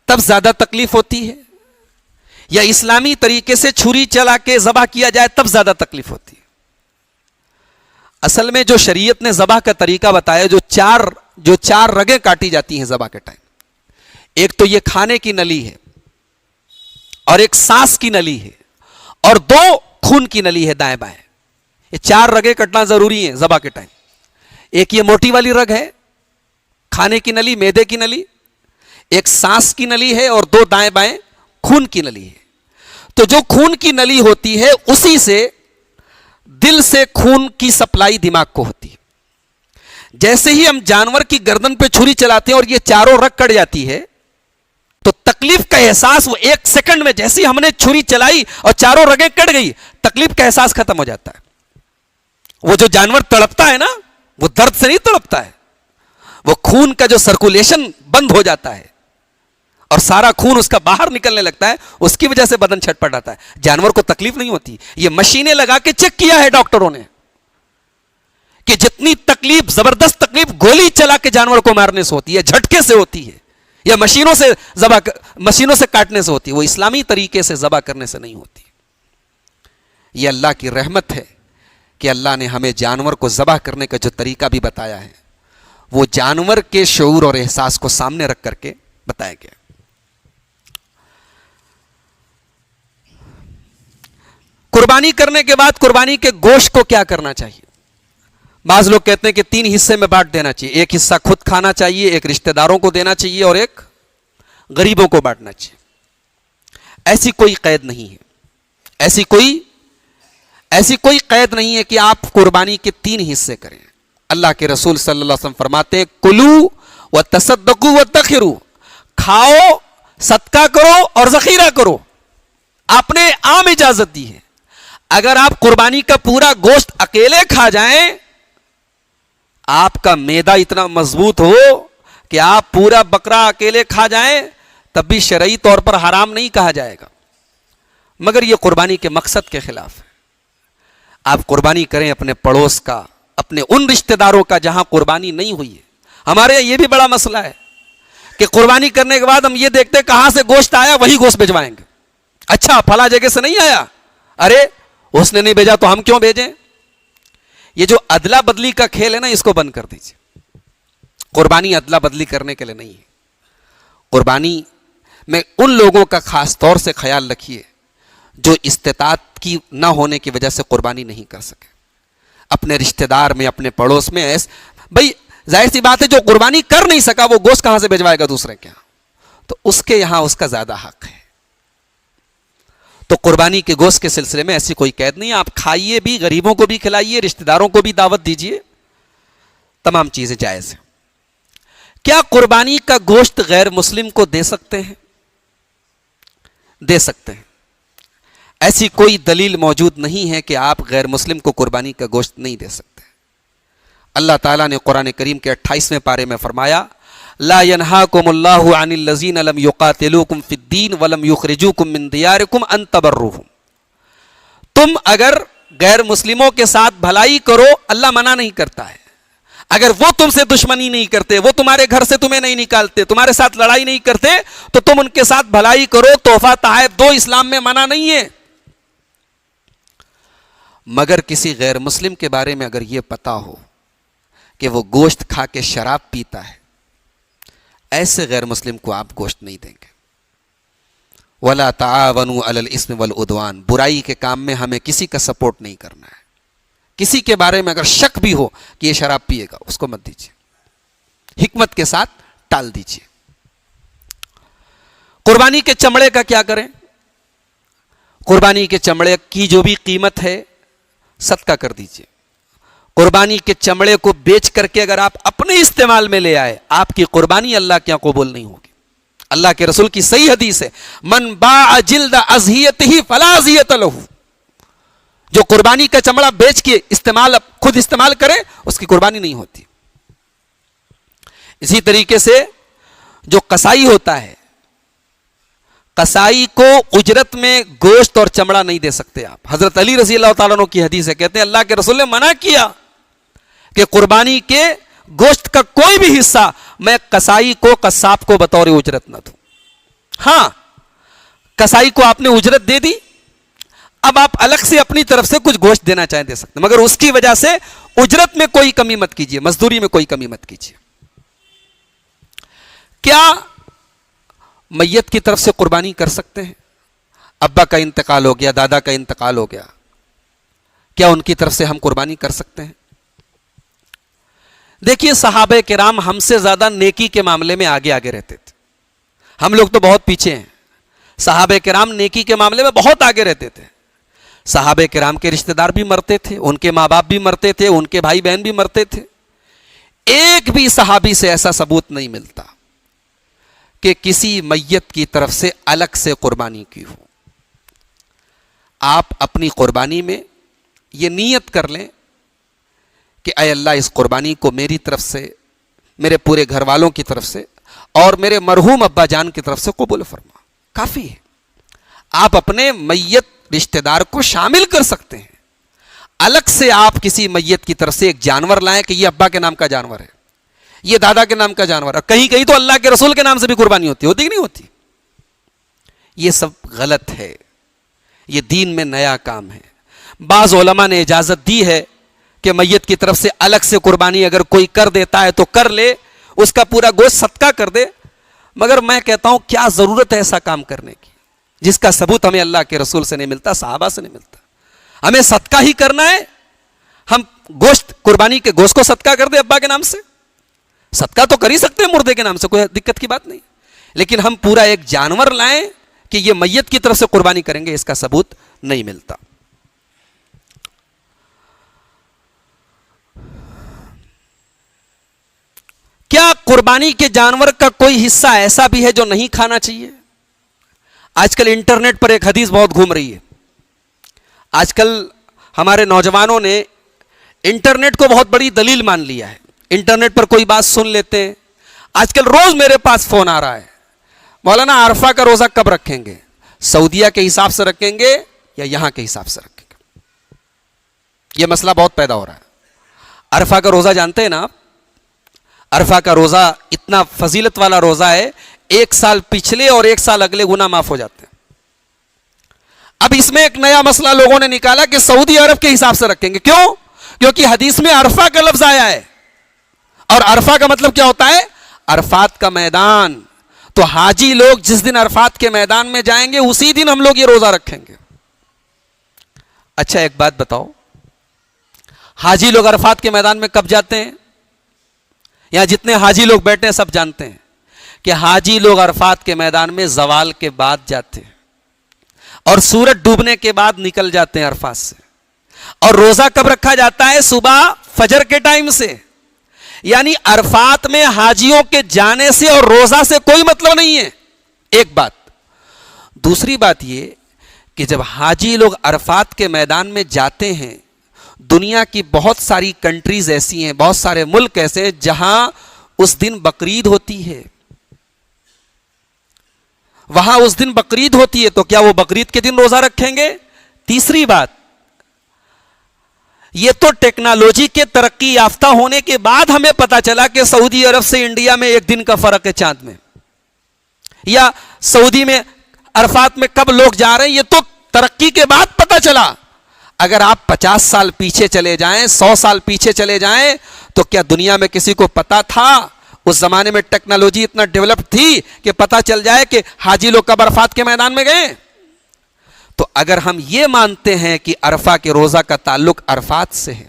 تب زیادہ تکلیف ہوتی ہے یا اسلامی طریقے سے چھری چلا کے ذبح کیا جائے تب زیادہ تکلیف ہوتی ہے. اصل میں جو شریعت نے ذبح کا طریقہ بتایا, جو چار رگیں کاٹی جاتی ہیں ذبح کے ٹائم, ایک تو یہ کھانے کی نلی ہے, اور ایک سانس کی نلی ہے, اور 2 خون کی نلی ہے دائیں بائیں. یہ 4 رگیں کٹنا ضروری ہیں ذبح کے ٹائم. ایک یہ موٹی والی رگ ہے کھانے کی نلی, معدے کی نلی, ایک سانس کی نلی ہے, اور 2 دائیں بائیں خون کی نلی ہے. تو جو خون کی نلی ہوتی ہے اسی سے دل سے خون کی سپلائی دماغ کو ہوتی ہے. جیسے ہی ہم جانور کی گردن پہ چھری چلاتے ہیں اور یہ چاروں رگ کٹ جاتی ہے تو تکلیف کا احساس وہ 1 سیکنڈ میں, جیسے ہی ہم نے چھری چلائی اور چاروں رگیں کٹ گئی, تکلیف کا احساس ختم ہو جاتا ہے. وہ جو جانور تڑپتا ہے نا, وہ درد سے نہیں تڑپتا ہے, وہ خون کا جو سرکولیشن بند ہو جاتا ہے اور سارا خون اس کا باہر نکلنے لگتا ہے, اس کی وجہ سے بدن چھٹپٹ آتا ہے. جانور کو تکلیف نہیں ہوتی. یہ مشینیں لگا کے چیک کیا ہے ڈاکٹروں نے کہ جتنی تکلیف, زبردست تکلیف گولی چلا کے جانور کو مارنے سے ہوتی ہے, جھٹکے سے ہوتی ہے, یا مشینوں سے کاٹنے سے ہوتی ہے, وہ اسلامی طریقے سے ذبح کرنے سے نہیں ہوتی. یہ اللہ کی رحمت ہے کہ اللہ نے ہمیں جانور کو ذبح کرنے کا جو طریقہ بھی بتایا ہے وہ جانور کے شعور اور احساس کو سامنے رکھ کر کے بتایا گیا. قربانی کرنے کے بعد قربانی کے گوشت کو کیا کرنا چاہیے؟ بعض لوگ کہتے ہیں کہ 3 حصے میں بانٹ دینا چاہیے. ایک حصہ خود کھانا چاہیے, ایک رشتہ داروں کو دینا چاہیے, اور ایک غریبوں کو بانٹنا چاہیے. ایسی کوئی قید نہیں ہے, ایسی کوئی قید نہیں ہے کہ آپ قربانی کے 3 حصے کریں. اللہ کے رسول صلی اللہ علیہ وسلم فرماتے ہیں کلو و تصدقوا وادخروا, کھاؤ, صدقہ کرو اور ذخیرہ کرو. آپ نے عام اجازت دی ہے. اگر آپ قربانی کا پورا گوشت اکیلے کھا جائیں, آپ کا معدہ اتنا مضبوط ہو کہ آپ پورا بکرا اکیلے کھا جائیں تب بھی شرعی طور پر حرام نہیں کہا جائے گا, مگر یہ قربانی کے مقصد کے خلاف ہے. آپ قربانی کریں اپنے پڑوس کا, اپنے ان رشتہ داروں کا جہاں قربانی نہیں ہوئی ہے. ہمارے یہاں یہ بھی بڑا مسئلہ ہے کہ قربانی کرنے کے بعد ہم یہ دیکھتے کہاں سے گوشت آیا وہی گوشت بھجوائیں گے. اچھا پھلا جگہ سے نہیں آیا, ارے اس نے نہیں بھیجا تو ہم کیوں بھیجیں. یہ جو ادلا بدلی کا کھیل ہے نا, اس کو بند کر دیجیے. قربانی ادلا بدلی کرنے کے لیے نہیں ہے. قربانی میں ان لوگوں کا خاص طور سے خیال رکھیے جو استطاعت کی نہ ہونے کی وجہ سے قربانی نہیں کر سکے. اپنے رشتہ دار میں, اپنے پڑوس میں بھائی ظاہر سی بات ہے جو قربانی کر نہیں سکا وہ گوشت کہاں سے بھجوائے گا دوسرے کے یہاں, تو اس کے یہاں اس کا زیادہ حق ہے. تو قربانی کے گوشت کے سلسلے میں ایسی کوئی قید نہیں. آپ کھائیے بھی, غریبوں کو بھی کھلائیے, رشتہ داروں کو بھی دعوت دیجیے, تمام چیزیں جائز ہیں. کیا قربانی کا گوشت غیر مسلم کو دے سکتے ہیں؟ دے سکتے ہیں. ایسی کوئی دلیل موجود نہیں ہے کہ آپ غیر مسلم کو قربانی کا گوشت نہیں دے سکتے. اللہ تعالیٰ نے قرآن کریم کے 28ویں پارے میں فرمایا لا ينهاكم الله عن الذين لم يقاتلوكم في الدين ولم يخرجوكم من دياركم ان تبروهم. تم اگر غیر مسلموں کے ساتھ بھلائی کرو اللہ منع نہیں کرتا ہے. اگر وہ تم سے دشمنی نہیں کرتے, وہ تمہارے گھر سے تمہیں نہیں نکالتے, تمہارے ساتھ لڑائی نہیں کرتے, تو تم ان کے ساتھ بھلائی کرو, تحفہ تحائف دو, اسلام میں منع نہیں ہے. مگر کسی غیر مسلم کے بارے میں اگر یہ پتا ہو کہ وہ گوشت کھا کے شراب پیتا ہے, ایسے غیر مسلم کو آپ گوشت نہیں دیں گے. وَلَا تَعَاوَنُوا عَلَى الْإِثْمِ وَالْعُدْوَانِ, برائی کے کام میں ہمیں کسی کا سپورٹ نہیں کرنا ہے. کسی کے بارے میں اگر شک بھی ہو کہ یہ شراب پیے گا, اس کو مت دیجیے, حکمت کے ساتھ ٹال دیجیے. قربانی کے چمڑے کا کیا کریں؟ قربانی کے چمڑے کی جو بھی قیمت ہے صدقہ کر دیجیے. قربانی کے چمڑے کو بیچ کر کے اگر آپ اپنے استعمال میں لے آئے, آپ کی قربانی اللہ کے یہاں قبول نہیں ہوگی. اللہ کے رسول کی صحیح حدیث ہے من باع جلد اضحیتہ فلا اضحیۃ لہ, جو قربانی کا چمڑا بیچ کے خود استعمال کرے اس کی قربانی نہیں ہوتی. اسی طریقے سے جو قصائی ہوتا ہے, قصائی کو اجرت میں گوشت اور چمڑا نہیں دے سکتے آپ. حضرت علی رضی اللہ تعالیٰ عنہ کی حدیث ہے, کہتے ہیں اللہ کے رسول نے منع کیا کہ قربانی کے گوشت کا کوئی بھی حصہ میں قصائی کو, قصاب کو بطور اجرت نہ دوں. ہاں قصائی کو آپ نے اجرت دے دی, اب آپ الگ سے اپنی طرف سے کچھ گوشت دینا چاہیں دے سکتے, مگر اس کی وجہ سے اجرت میں کوئی کمی مت کیجیے, مزدوری میں کوئی کمی مت کیجیے. کیا میت کی طرف سے قربانی کر سکتے ہیں؟ ابا کا انتقال ہو گیا, دادا کا انتقال ہو گیا, کیا ان کی طرف سے ہم قربانی کر سکتے ہیں؟ دیکھیے صحابہ کرام ہم سے زیادہ نیکی کے معاملے میں آگے آگے رہتے تھے. ہم لوگ تو بہت پیچھے ہیں. صحابہ کرام نیکی کے معاملے میں بہت آگے رہتے تھے. صحابہ کرام کے رشتہ دار بھی مرتے تھے, ان کے ماں باپ بھی مرتے تھے, ان کے بھائی بہن بھی مرتے تھے. ایک بھی صحابی سے ایسا ثبوت نہیں ملتا کہ کسی میت کی طرف سے الگ سے قربانی کی ہو. آپ اپنی قربانی میں یہ نیت کر لیں کہ اے اللہ اس قربانی کو میری طرف سے, میرے پورے گھر والوں کی طرف سے اور میرے مرحوم ابا جان کی طرف سے قبول فرما. کافی ہے. آپ اپنے میت رشتہ دار کو شامل کر سکتے ہیں. الگ سے آپ کسی میت کی طرف سے ایک جانور لائیں کہ یہ ابا کے نام کا جانور ہے, یہ دادا کے نام کا جانور ہے. کہیں کہیں تو اللہ کے رسول کے نام سے بھی قربانی ہوتی کہ نہیں ہوتی. یہ سب غلط ہے. یہ دین میں نیا کام ہے. بعض علماء نے اجازت دی ہے کہ میت کی طرف سے الگ سے قربانی اگر کوئی کر دیتا ہے تو کر لے, اس کا پورا گوشت صدقہ کر دے. مگر میں کہتا ہوں کیا ضرورت ہے ایسا کام کرنے کی جس کا ثبوت ہمیں اللہ کے رسول سے نہیں ملتا, صحابہ سے نہیں ملتا. ہمیں صدقہ ہی کرنا ہے. ہم گوشت, قربانی کے گوشت کو صدقہ کر دے ابا کے نام سے, صدقہ تو کر ہی سکتے ہیں مردے کے نام سے, کوئی دقت کی بات نہیں. لیکن ہم پورا ایک جانور لائیں کہ یہ میت کی طرف سے قربانی کریں گے, اس کا ثبوت نہیں ملتا. کیا قربانی کے جانور کا کوئی حصہ ایسا بھی ہے جو نہیں کھانا چاہیے؟ آج کل انٹرنیٹ پر ایک حدیث بہت گھوم رہی ہے. آج کل ہمارے نوجوانوں نے انٹرنیٹ کو بہت بڑی دلیل مان لیا ہے. انٹرنیٹ پر کوئی بات سن لیتے ہیں. آج کل روز میرے پاس فون آ رہا ہے, مولانا عرفہ کا روزہ کب رکھیں گے؟ سعودیہ کے حساب سے رکھیں گے یا یہاں کے حساب سے رکھیں گے؟ یہ مسئلہ بہت پیدا ہو رہا ہے. عرفہ کا روزہ جانتے ہیں نا آپ؟ عرفہ کا روزہ اتنا فضیلت والا روزہ ہے, 1 سال پچھلے اور 1 سال اگلے گناہ معاف ہو جاتے ہیں. اب اس میں ایک نیا مسئلہ لوگوں نے نکالا کہ سعودی عرب کے حساب سے رکھیں گے. کیوں؟ کیونکہ حدیث میں عرفہ کا لفظ آیا ہے, اور عرفہ کا مطلب کیا ہوتا ہے؟ عرفات کا میدان. تو حاجی لوگ جس دن عرفات کے میدان میں جائیں گے اسی دن ہم لوگ یہ روزہ رکھیں گے. اچھا ایک بات بتاؤ, حاجی لوگ عرفات کے میدان میں کب جاتے ہیں؟ یہاں جتنے حاجی لوگ بیٹھے ہیں سب جانتے ہیں کہ حاجی لوگ عرفات کے میدان میں زوال کے بعد جاتے ہیں اور سورج ڈوبنے کے بعد نکل جاتے ہیں عرفات سے. اور روزہ کب رکھا جاتا ہے؟ صبح فجر کے ٹائم سے. یعنی عرفات میں حاجیوں کے جانے سے اور روزہ سے کوئی مطلب نہیں ہے. ایک بات. دوسری بات یہ کہ جب حاجی لوگ عرفات کے میدان میں جاتے ہیں, دنیا کی بہت ساری کنٹریز ایسی ہیں, بہت سارے ملک ایسے ہیں جہاں اس دن بقرعید ہوتی ہے. وہاں اس دن بقرعید ہوتی ہے, تو کیا وہ بقرعید کے دن روزہ رکھیں گے؟ تیسری بات, یہ تو ٹیکنالوجی کے ترقی یافتہ ہونے کے بعد ہمیں پتا چلا کہ سعودی عرب سے انڈیا میں 1 دن کا فرق ہے چاند میں, یا سعودی میں عرفات میں کب لوگ جا رہے ہیں, یہ تو ترقی کے بعد پتا چلا. اگر آپ 50 سال پیچھے چلے جائیں, 100 سال پیچھے چلے جائیں, تو کیا دنیا میں کسی کو پتا تھا؟ اس زمانے میں ٹیکنالوجی اتنا ڈیولپ تھی کہ پتا چل جائے کہ حاجی لوگ کب عرفات کے میدان میں گئے؟ تو اگر ہم یہ مانتے ہیں کہ عرفہ کے روزہ کا تعلق عرفات سے ہے,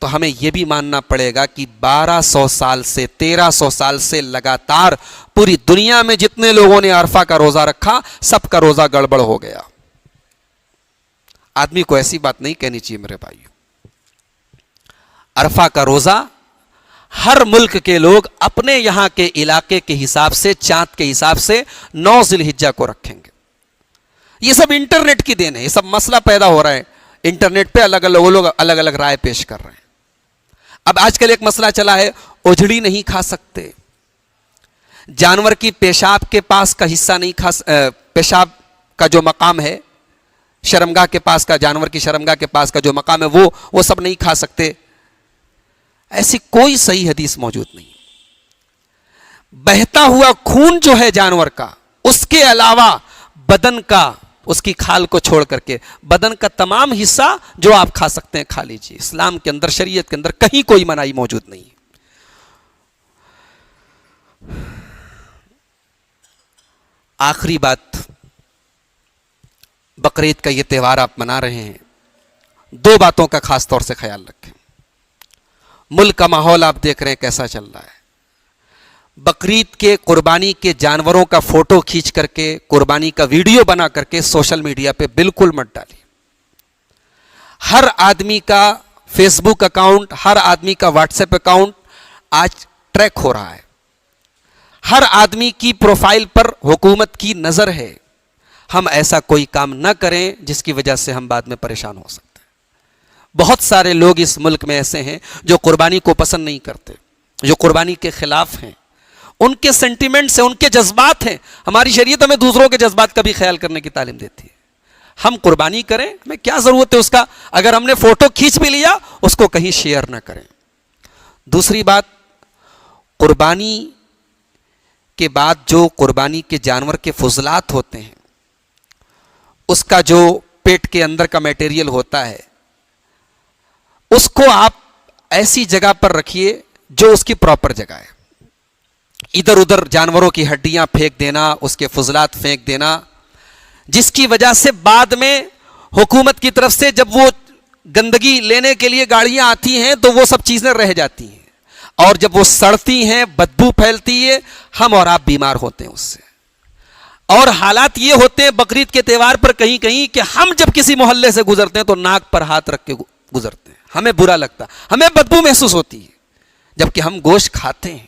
تو ہمیں یہ بھی ماننا پڑے گا کہ 1200 سال سے 1300 سال سے لگاتار پوری دنیا میں جتنے لوگوں نے عرفہ کا روزہ رکھا سب کا روزہ گڑبڑ ہو گیا. آدمی کو ایسی بات نہیں کہنی چاہیے میرے بھائیو. عرفہ کا روزہ ہر ملک کے لوگ اپنے یہاں کے علاقے کے حساب سے, چاند کے حساب سے 9 ذی الحجہ کو رکھیں گے. یہ سب انٹرنیٹ کی دین ہے. یہ سب مسئلہ پیدا ہو رہا ہے انٹرنیٹ پہ, الگ الگ لوگ الگ الگ رائے پیش کر رہے ہیں. اب آج کل ایک مسئلہ چلا ہے, اجڑی نہیں کھا سکتے, جانور کی پیشاب کے پاس کا حصہ نہیں کھا, پیشاب کا جو مقام ہے شرمگاہ کے پاس کا, جانور کی شرمگاہ کے پاس کا جو مقام ہے وہ سب نہیں کھا سکتے. ایسی کوئی صحیح حدیث موجود نہیں. بہتا ہوا خون جو ہے جانور کا, اس کے علاوہ بدن کا, اس کی کھال کو چھوڑ کر کے بدن کا تمام حصہ جو آپ کھا سکتے ہیں کھا لیجیے. اسلام کے اندر, شریعت کے اندر کہیں کوئی منائی موجود نہیں. آخری بات, بقرعید کا یہ تہوار آپ منا رہے ہیں, 2 باتوں کا خاص طور سے خیال رکھیں. ملک کا ماحول آپ دیکھ رہے ہیں کیسا چل رہا ہے. بقرعید کے قربانی کے جانوروں کا فوٹو کھینچ کر کے, قربانی کا ویڈیو بنا کر کے سوشل میڈیا پہ بالکل مت ڈالیے. ہر آدمی کا فیس بک اکاؤنٹ, ہر آدمی کا واٹس ایپ اکاؤنٹ آج ٹریک ہو رہا ہے. ہر آدمی کی پروفائل پر حکومت کی نظر ہے. ہم ایسا کوئی کام نہ کریں جس کی وجہ سے ہم بعد میں پریشان ہو سکتے ہیں. بہت سارے لوگ اس ملک میں ایسے ہیں جو قربانی کو پسند نہیں کرتے, جو قربانی کے خلاف ہیں. ان کے سینٹیمنٹس ہیں، ان کے جذبات ہیں. ہماری شریعت ہمیں دوسروں کے جذبات کا بھی خیال کرنے کی تعلیم دیتی ہے. ہم قربانی کریں، ہمیں کیا ضرورت ہے اس کا؟ اگر ہم نے فوٹو کھینچ بھی لیا اس کو کہیں شیئر نہ کریں. دوسری بات، قربانی کے بعد جو قربانی کے جانور کے فضلات ہوتے ہیں، اس کا جو پیٹ کے اندر کا میٹیریل ہوتا ہے، اس کو آپ ایسی جگہ پر رکھیے جو اس کی پراپر جگہ ہے. ادھر ادھر جانوروں کی ہڈیاں پھینک دینا، اس کے فضلات پھینک دینا، جس کی وجہ سے بعد میں حکومت کی طرف سے جب وہ گندگی لینے کے لیے گاڑیاں آتی ہیں تو وہ سب چیزیں رہ جاتی ہیں، اور جب وہ سڑتی ہیں، بدبو پھیلتی ہے، ہم اور آپ بیمار ہوتے ہیں اس سے. اور حالات یہ ہوتے ہیں بقرعید کے تہوار پر کہیں کہیں کہ ہم جب کسی محلے سے گزرتے ہیں تو ناک پر ہاتھ رکھ کے گزرتے ہیں، ہمیں برا لگتا، ہمیں بدبو محسوس ہوتی ہے، جبکہ ہم گوشت کھاتے ہیں.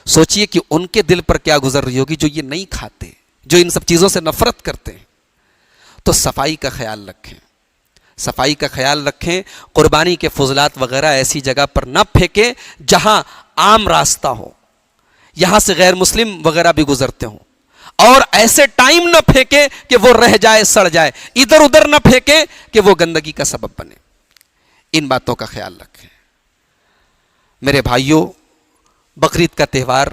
سوچئے کہ ان کے دل پر کیا گزر رہی ہوگی جو یہ نہیں کھاتے، جو ان سب چیزوں سے نفرت کرتے ہیں. تو صفائی کا خیال رکھیں، صفائی کا خیال رکھیں. قربانی کے فضلات وغیرہ ایسی جگہ پر نہ پھینکیں جہاں عام راستہ ہو، یہاں سے غیر مسلم وغیرہ بھی گزرتے ہوں. اور ایسے ٹائم نہ پھینکیں کہ وہ رہ جائے، سڑ جائے. ادھر ادھر نہ پھینکیں کہ وہ گندگی کا سبب بنے. ان باتوں کا خیال رکھیں. میرے بھائیوں، بقرعید کا تہوار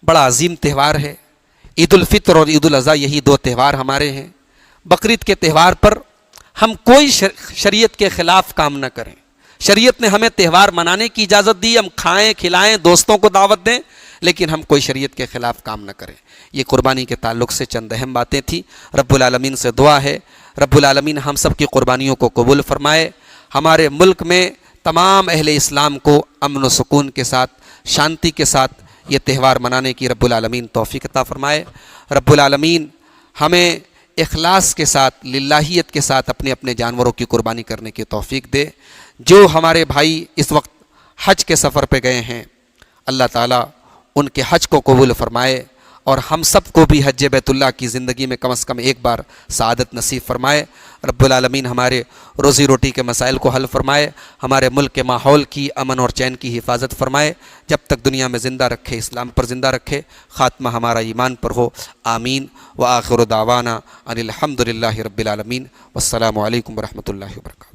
بڑا عظیم تہوار ہے. عید الفطر اور عید الاضحیٰ یہی دو تہوار ہمارے ہیں. بقرعید کے تہوار پر ہم کوئی شریعت کے خلاف کام نہ کریں. شریعت نے ہمیں تہوار منانے کی اجازت دی، ہم کھائیں کھلائیں، دوستوں کو دعوت دیں، لیکن ہم کوئی شریعت کے خلاف کام نہ کریں. یہ قربانی کے تعلق سے چند اہم باتیں تھیں. رب العالمین سے دعا ہے رب العالمین ہم سب کی قربانیوں کو قبول فرمائے. ہمارے ملک میں تمام اہل اسلام کو امن و سکون کے ساتھ، شانتی کے ساتھ یہ تہوار منانے کی رب العالمین توفیق عطا فرمائے. رب العالمین ہمیں اخلاص کے ساتھ، للہیت کے ساتھ اپنے اپنے جانوروں کی قربانی کرنے کی توفیق دے. جو ہمارے بھائی اس وقت حج کے سفر پہ گئے ہیں، اللہ تعالیٰ ان کے حج کو قبول فرمائے، اور ہم سب کو بھی حج بیت اللہ کی زندگی میں کم از کم ایک بار سعادت نصیب فرمائے. رب العالمین ہمارے روزی روٹی کے مسائل کو حل فرمائے، ہمارے ملک کے ماحول کی امن اور چین کی حفاظت فرمائے. جب تک دنیا میں زندہ رکھے، اسلام پر زندہ رکھے، خاتمہ ہمارا ایمان پر ہو. آمین. وآخر دعوانا ان الحمد للہ رب العالمین. والسلام علیکم ورحمۃ اللہ وبرکاتہ.